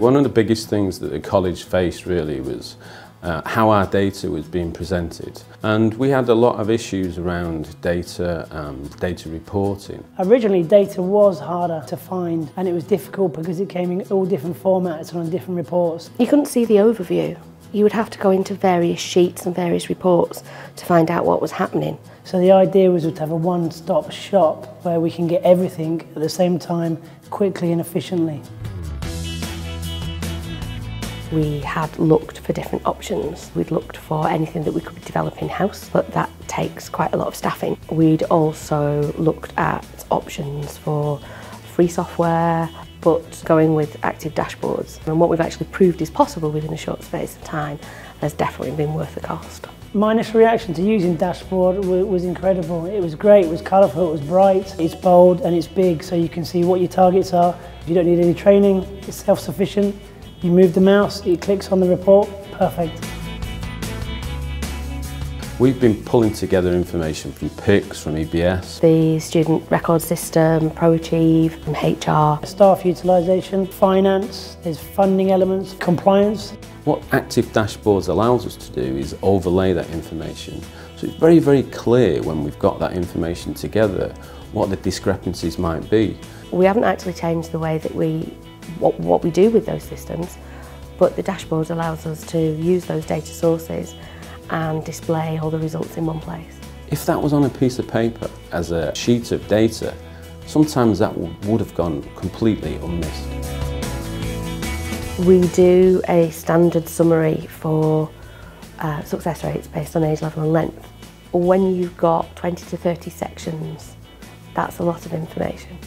One of the biggest things that the college faced really was how our data was being presented, and we had a lot of issues around data reporting. Originally data was harder to find, and it was difficult because it came in all different formats and on different reports. You couldn't see the overview. You would have to go into various sheets and various reports to find out what was happening. So the idea was to have a one-stop shop where we can get everything at the same time, quickly and efficiently. We had looked for different options. We'd looked for anything that we could develop in-house, but that takes quite a lot of staffing. We'd also looked at options for free software, but going with active dashboards. And what we've actually proved is possible within a short space of time has definitely been worth the cost. My initial reaction to using dashboard was incredible. It was great, it was colourful, it was bright, it's bold and it's big, so you can see what your targets are. You don't need any training, it's self-sufficient. You move the mouse, it clicks on the report, perfect. We've been pulling together information from PICS, from EBS. The student record system, ProAchieve, from HR. Staff utilisation, finance, there's funding elements, compliance. What Active Dashboards allows us to do is overlay that information. So it's very, very clear when we've got that information together what the discrepancies might be. We haven't actually changed the way that what we do with those systems, but the dashboard allows us to use those data sources and display all the results in one place. If that was on a piece of paper as a sheet of data, sometimes that would have gone completely unmissed. We do a standard summary for success rates based on age level and length. When you've got 20 to 30 sections, that's a lot of information.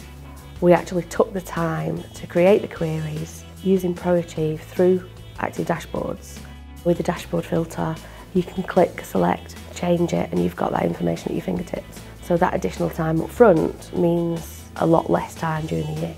We actually took the time to create the queries using ProAchieve through Active Dashboards. With the dashboard filter, you can click, select, change it, and you've got that information at your fingertips. So that additional time up front means a lot less time during the year.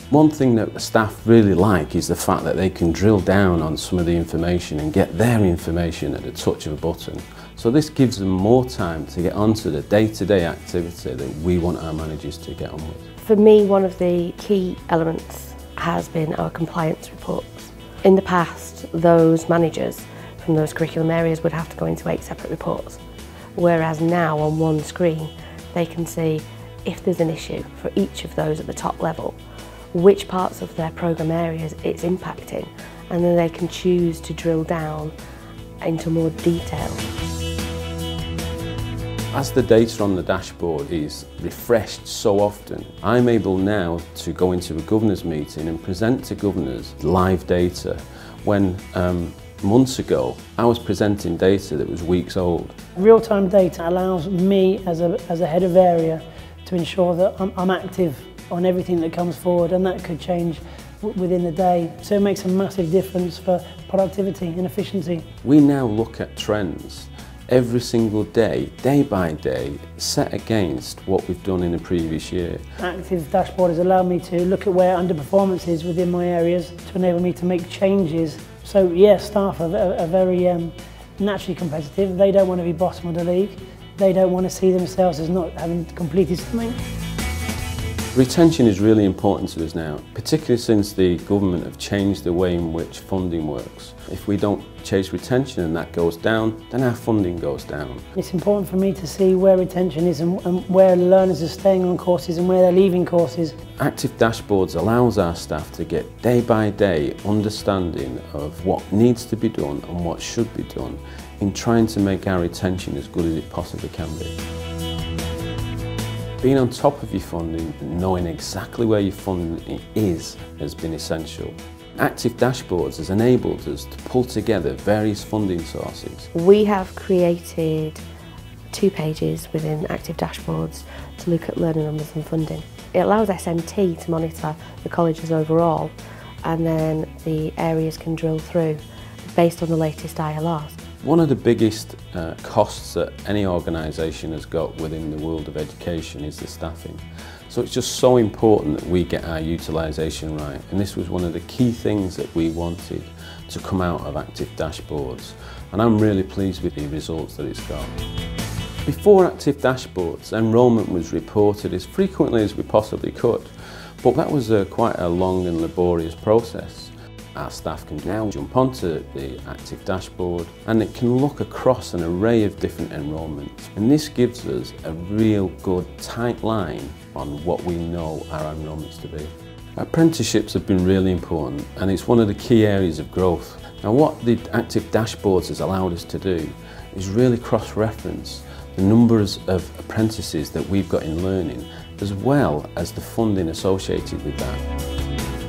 One thing that the staff really like is the fact that they can drill down on some of the information and get their information at the touch of a button. So this gives them more time to get onto the day-to-day activity that we want our managers to get on with. For me, one of the key elements has been our compliance reports. In the past, those managers from those curriculum areas would have to go into 8 separate reports, whereas now on one screen they can see if there's an issue for each of those at the top level, which parts of their programme areas it's impacting, and then they can choose to drill down into more detail. As the data on the dashboard is refreshed so often, I'm able now to go into a governors meeting and present to governors live data when months ago I was presenting data that was weeks old. Real-time data allows me as a head of area to ensure that I'm active on everything that comes forward, and that could change within the day. So it makes a massive difference for productivity and efficiency. We now look at trends every single day, day by day, set against what we've done in the previous year. Active Dashboard has allowed me to look at where underperformance is within my areas to enable me to make changes. So yeah, staff are very naturally competitive. They don't want to be bottom of the league. They don't want to see themselves as not having completed something. Retention is really important to us now, particularly since the government have changed the way in which funding works. If we don't chase retention and that goes down, then our funding goes down. It's important for me to see where retention is and where learners are staying on courses and where they're leaving courses. Active Dashboards allows our staff to get day by day understanding of what needs to be done and what should be done in trying to make our retention as good as it possibly can be. Being on top of your funding and knowing exactly where your funding is has been essential. Active Dashboards has enabled us to pull together various funding sources. We have created 2 pages within Active Dashboards to look at learner numbers and funding. It allows SMT to monitor the colleges overall, and then the areas can drill through based on the latest ILRs. One of the biggest costs that any organisation has got within the world of education is the staffing. So it's just so important that we get our utilisation right, and this was one of the key things that we wanted to come out of Active Dashboards, and I'm really pleased with the results that it's got. Before Active Dashboards, enrolment was reported as frequently as we possibly could, but that was quite a long and laborious process. Our staff can now jump onto the Active dashboard and it can look across an array of different enrolments. And this gives us a real good tight line on what we know our enrolments to be. Apprenticeships have been really important and it's one of the key areas of growth. Now what the Active dashboards has allowed us to do is really cross-reference the numbers of apprentices that we've got in learning, as well as the funding associated with that.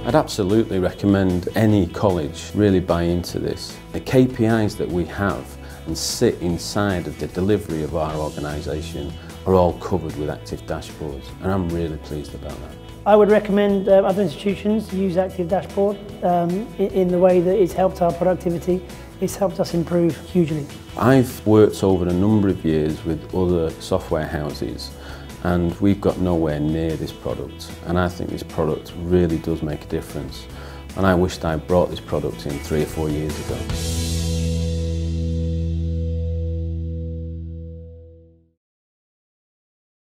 I'd absolutely recommend any college really buy into this. The KPIs that we have and sit inside of the delivery of our organisation are all covered with Active dashboards, and I'm really pleased about that. I would recommend other institutions to use Active Dashboard in the way that it's helped our productivity. It's helped us improve hugely. I've worked over a number of years with other software houses and we've got nowhere near this product, and I think this product really does make a difference, and I wished I brought this product in 3 or 4 years ago.